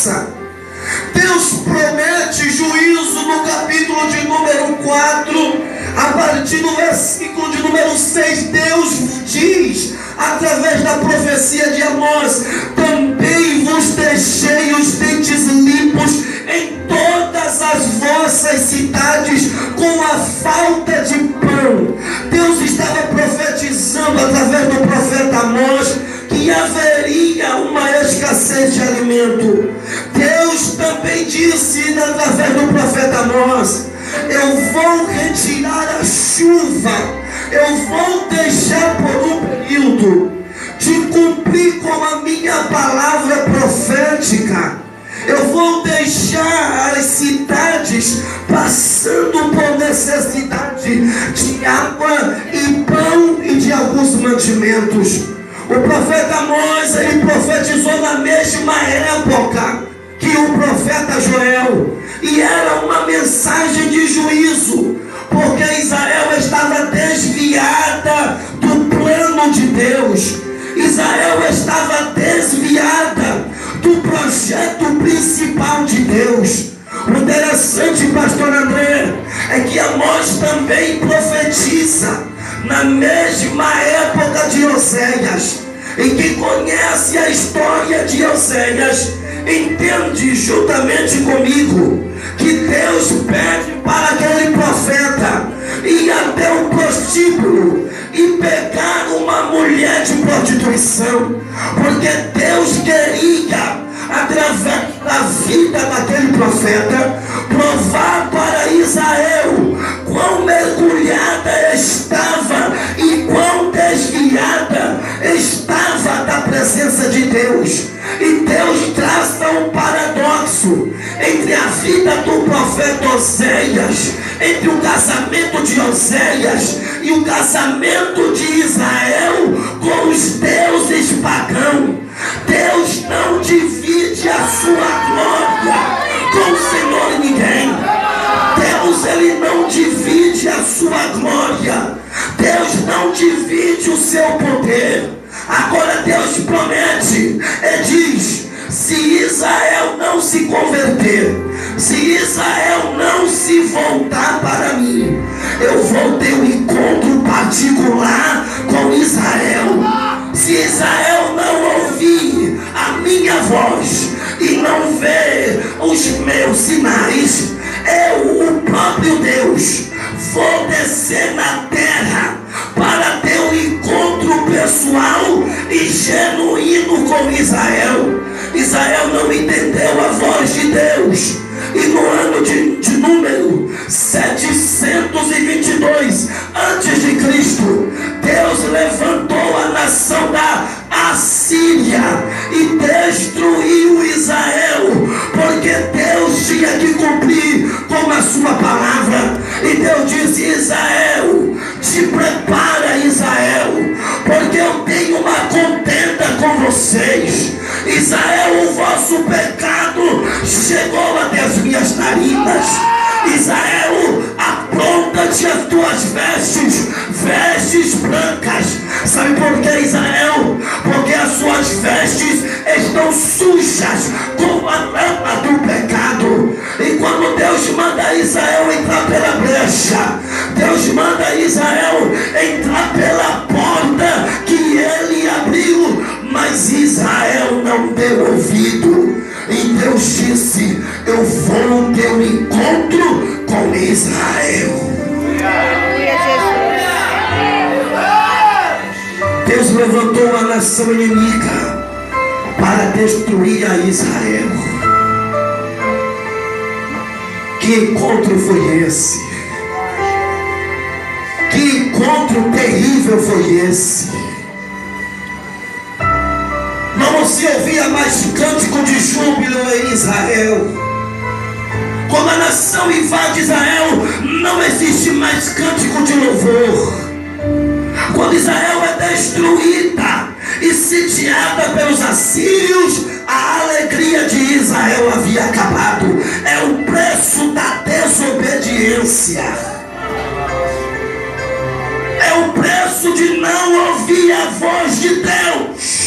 graça. Deus promete juízo no capítulo de número 4, a partir do versículo de número 6, Deus diz, através da profecia de Amós: também vos deixei os dentes limpos em todas as vossas cidades com a falta de pão. Deus estava profetizando através do profeta Amós que haveria uma escassez de alimento. Deus também disse através do profeta Amós: eu vou retirar a chuva, eu vou deixar por um período de cumprir com a minha palavra profética. Eu vou deixar as cidades passando por necessidade de água e pão e de alguns mantimentos. O profeta Amós, ele profetizou na mesma época que o profeta Joel, e era uma mensagem de juízo, porque Israel estava desviada do plano de Deus. Israel estava desviada do projeto principal de Deus. O interessante, pastor André, é que Amós também profetiza na mesma época de Oséias. E quem conhece a história de Oséias entende juntamente comigo que Deus pede para aquele profeta ir até um prostíbulo e pegar uma mulher de prostituição, porque Deus queria, através da vida daquele profeta, provar para Israel quão mergulhada estava e quão desviada estava da presença de Deus. E Deus traça um paradoxo entre a vida do profeta Oséias, entre o casamento de Oséias e o casamento de Israel com os deuses pagãos. Deus não divide a sua glória com o Senhor e ninguém. Deus, ele não divide a sua glória. Deus não divide o seu poder. Agora Deus promete e diz: se Israel não se converter, se Israel não se voltar para mim, eu vou ter um encontro particular com Israel. Se Israel não ouvir a minha voz e não ver os meus sinais, eu, o próprio Deus, vou descer na terra para ter um encontro pessoal e genuíno com Israel. Israel não entendeu a voz de Deus, e no ano de número 722 antes de Cristo, Deus levantou a nação da Assíria e destruiu Israel, porque Deus tinha que cumprir com a sua palavra. E Deus disse: Israel, te prepara, Israel, porque eu tenho uma contenda com vocês. Israel, o vosso pecado chegou até as minhas narinas. Israel, apronta-te as tuas vestes, vestes brancas. Sabe por que, Israel? Porque as suas vestes estão sujas com a lama do pecado. E quando Deus manda Israel entrar pela brecha, Deus manda Israel entrar pela porta que ele abriu, mas Israel não deu ouvido. E Deus disse: eu vou ter um encontro com Israel. Deus levantou a nação inimiga para destruir a Israel. Que encontro foi esse? Que encontro terrível foi esse? Não se ouvia mais cântico de júbilo em Israel. Quando a nação invade Israel, não existe mais cântico de louvor. Quando Israel é destruída e sitiada pelos assírios, a alegria de Israel havia acabado. É o preço da desobediência. É o preço de não ouvir a voz de Deus.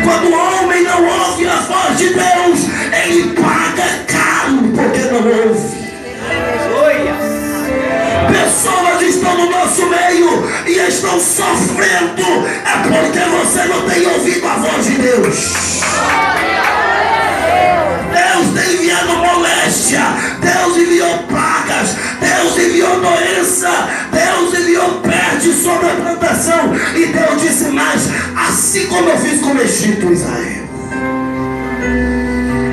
Quando o homem não ouve a voz de Deus, ele paga caro porque não ouve. Pessoas estão no nosso meio e estão sofrendo, é porque você não tem ouvido a voz de Deus. Deus tem enviado moléstia, Deus enviou pragas, Deus enviou doença, Deus enviou peste sobre a plantação. E Deus disse mais: assim como eu fiz com o Egito, Israel,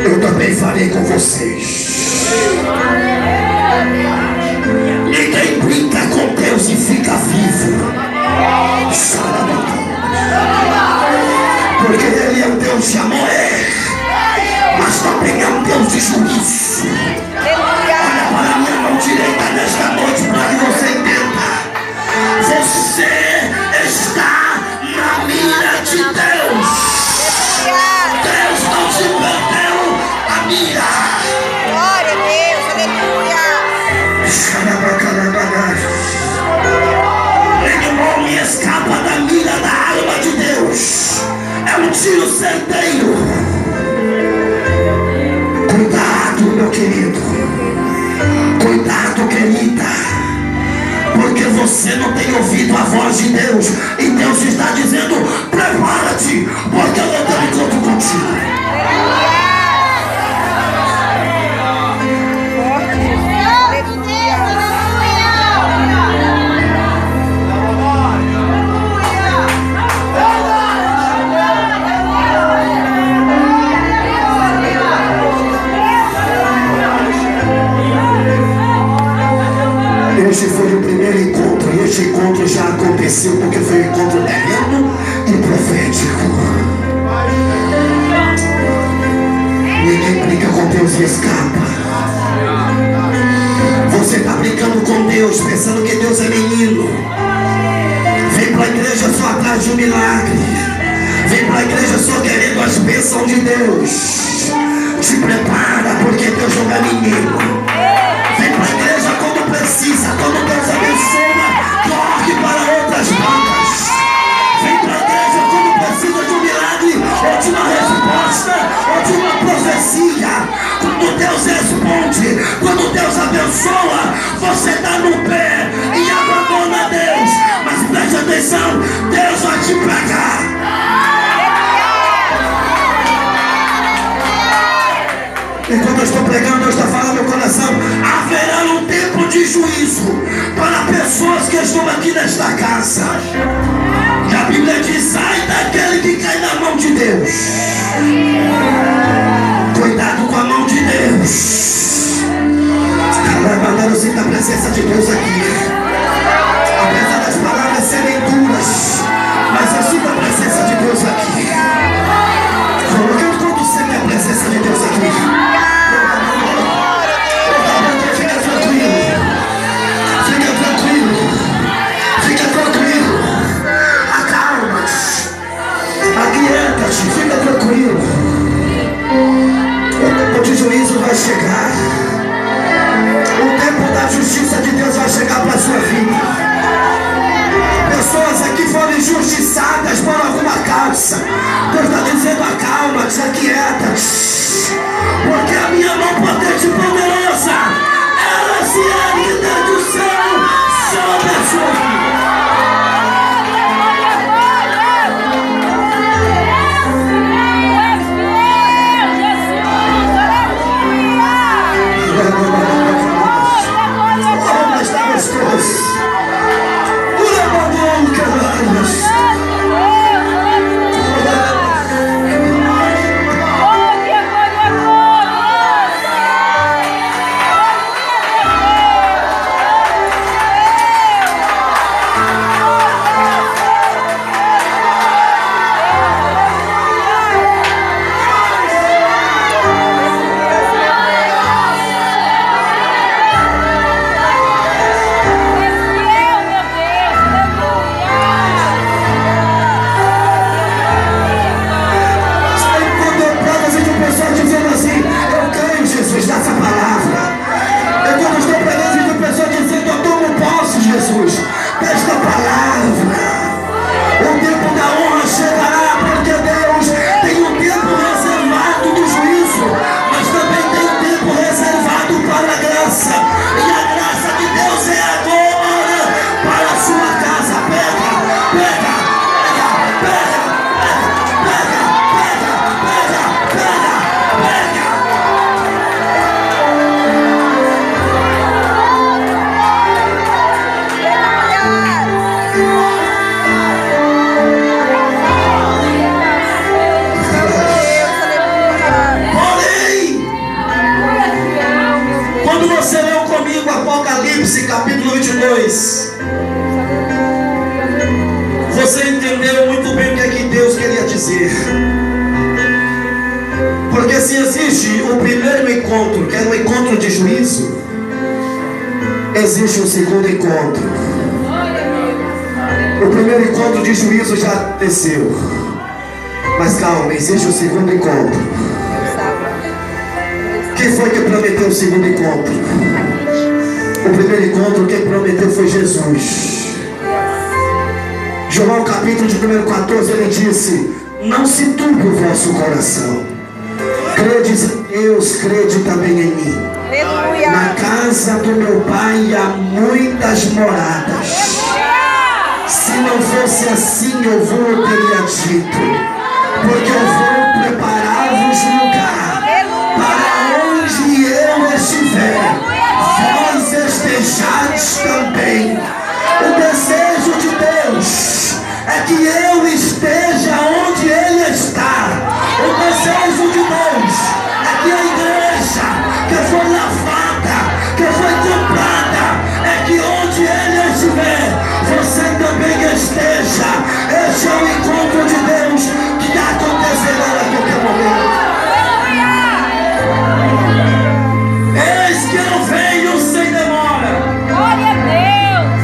eu também farei com vocês. Ninguém brinca com Deus e fica vivo, porque Ele é um Deus de amor, mas também é um Deus de juízo. Olha para a minha mão direita nesta noite para que você entenda. Você está na mira de Deus. Deus não te perdeu a mira. Glória a Deus, aleluia. Nenhum homem escapa da mira da arma de Deus. É um tiro certeiro. Cuidado, meu querido. Cuidado, querida. Porque você não tem ouvido a voz de Deus. E Deus está dizendo: prepara-te, porque eu não tenho encontro contigo. Este foi o primeiro encontro, e este encontro já aconteceu porque foi um encontro terreno e profético. Ninguém brinca com Deus e escapa. Você está brincando com Deus, pensando que Deus é menino. Vem para a igreja só atrás de um milagre. Vem para a igreja só querendo as bênçãos de Deus. Se prepara, porque Deus não é menino. Vem para a igreja quando precisa, quando Deus abençoa, corre para outras bancas. Vem para a igreja quando precisa de um milagre, ou de uma resposta, ou de uma profecia. Quando Deus responde, quando Deus abençoa, você está no pé e abandona Deus. Mas preste atenção, Deus vai te pegar. Enquanto eu estou pregando, Deus está falando no meu coração: haverá um tempo de juízo para pessoas que estão aqui nesta casa. E a Bíblia diz: sai daquele que cai na mão de Deus. Cuidado com a mão de Deus. Eu sinto a presença de Deus aqui. Apesar das palavras serem duras, mas eu sinto a presença de Deus aqui. Quando sente a presença de Deus aqui, fica tranquilo. O tempo de juízo vai chegar. O tempo da justiça de Deus vai chegar para a acontecer. Porque se existe o primeiro encontro, que era um encontro de juízo, existe um segundo encontro. O primeiro encontro de juízo já aconteceu. Mas calma, existe o segundo encontro. Quem foi que prometeu o segundo encontro? O primeiro encontro, quem prometeu foi Jesus. João capítulo de número 14, ele disse: não se turbe o vosso coração. Credes em Deus, crede também em mim. Aleluia. Na casa do meu pai há muitas moradas. Se não fosse assim, eu vou teria dito. Porque eu vou preparar-vos lugar para onde eu estiver, vós estejais também. O desejo de Deus é que eu esteja onde Ele está. O desejo de Deus é que a igreja que foi lavada, que foi comprada, é que onde Ele estiver, você também esteja. Este é o encontro de Deus que acontecerá a qualquer momento. Eis que eu venho sem demora. Glória a Deus.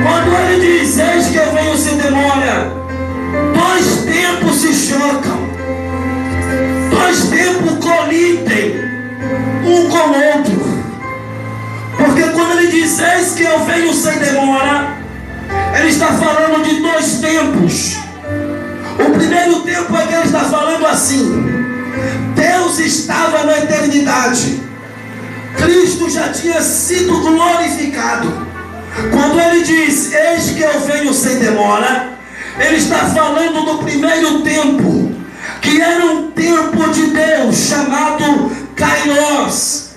Quando Ele diz eis que eu venho sem demora, dois tempos se chocam. Dois tempos colidem um com o outro. Porque quando Ele diz eis que eu venho sem demora, Ele está falando de dois tempos. O primeiro tempo é que Ele está falando assim: Deus estava na eternidade, Cristo já tinha sido glorificado. Quando Ele diz eis que eu venho sem demora, Ele está falando do primeiro tempo, que era um tempo de Deus chamado Kairos.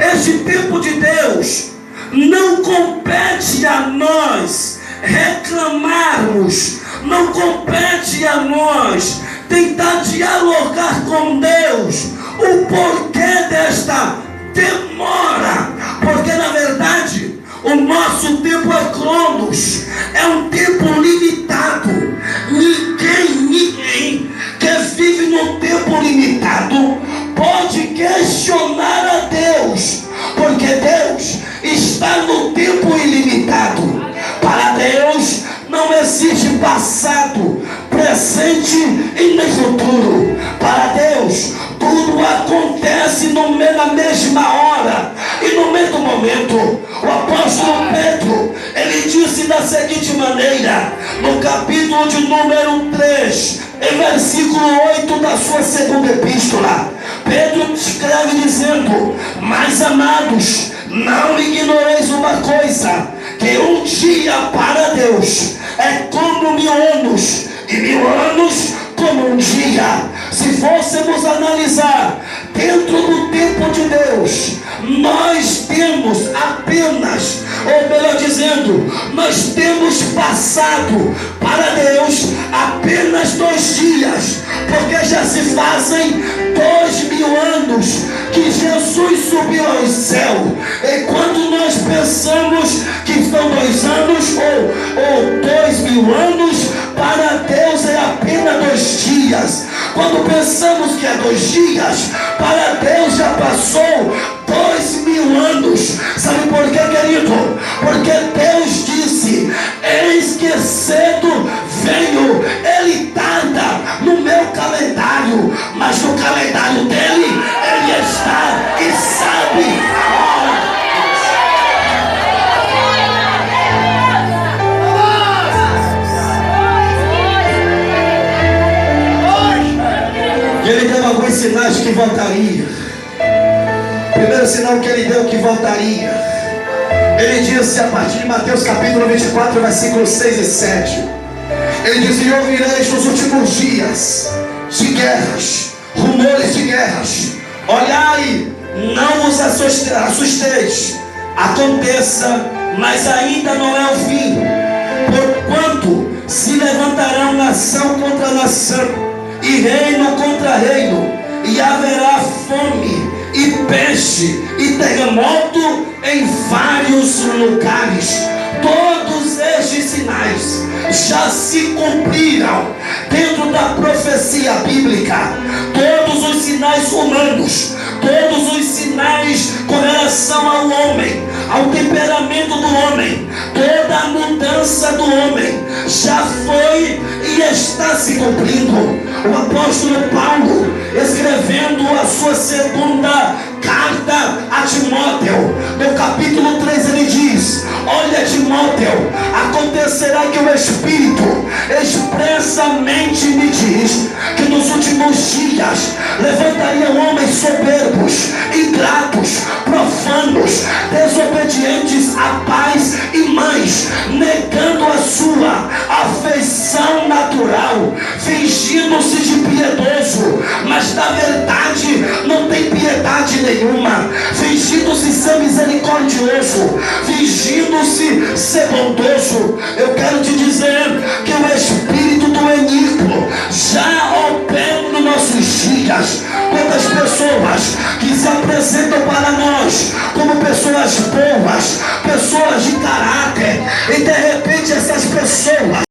Este tempo de Deus não compete a nós reclamarmos, não compete a nós tentar dialogar com Deus o porquê desta demora, porque na verdade o nosso tempo é cronos, é um tempo limitado. Ninguém que vive num tempo limitado pode questionar a Deus, porque Deus está no tempo ilimitado. Para Deus não existe passado, presente e nem futuro. Para Deus tudo acontece na mesma hora e no mesmo momento. O apóstolo Pedro, ele disse da seguinte maneira, no capítulo de número 3, em versículo 8 da sua segunda epístola, Pedro escreve dizendo: mas amados, não ignoreis uma coisa, que um dia para Deus é como 1000 anos, e 1000 anos como um dia. Se fôssemos analisar dentro do tempo de Deus, nós temos apenas, ou melhor dizendo, nós temos passado para Deus apenas 2 dias, porque já se fazem 2000 anos que Jesus subiu ao céu. E quando nós pensamos que são 2 anos ou 2000 anos, para Deus é apenas 2 dias. Quando pensamos que é 2 dias, para Deus já passou 2000 anos. Sabe por quê, querido? Porque Deus disse: eis que cedo venho. Ele tarda no meu calendário, mas no calendário dele, ele está e sabe a hora. Ele deu alguns sinais que voltaria. Primeiro sinal que ele deu que voltaria, ele disse a partir de Mateus capítulo 24, versículos 6 e 7. Ele disse: e ouvireis nos últimos dias de guerras, rumores de guerras. Olhai, não vos assusteis. Aconteça, mas ainda não é o fim. Porquanto se levantarão nação contra nação, e reino contra reino, e haverá fome, e peste, e terremoto em vários lugares. Todos estes sinais já se cumpriram dentro da profecia bíblica. Todos os sinais humanos, todos os sinais com relação ao homem, ao temperamento do homem, toda a mudança do homem já foi e está se cumprindo. O apóstolo Paulo, escrevendo a sua segunda carta a Timóteo, no capítulo 3, ele diz: olha, Timóteo, acontecerá que o Espírito expressamente me diz que nos últimos dias levantariam homens soberbos, ingratos, profanos, desobedientes a pais e mães, negando a sua afeição natural, fingindo-se de piedoso, mas na verdade não tem piedade nenhuma, fingindo-se ser misericordioso, fingindo-se ser bondoso. Eu quero te dizer que o espírito do eníquo já opera nos nossos dias. Quantas pessoas que se apresentam para nós como pessoas boas, pessoas de caráter, e de repente essas pessoas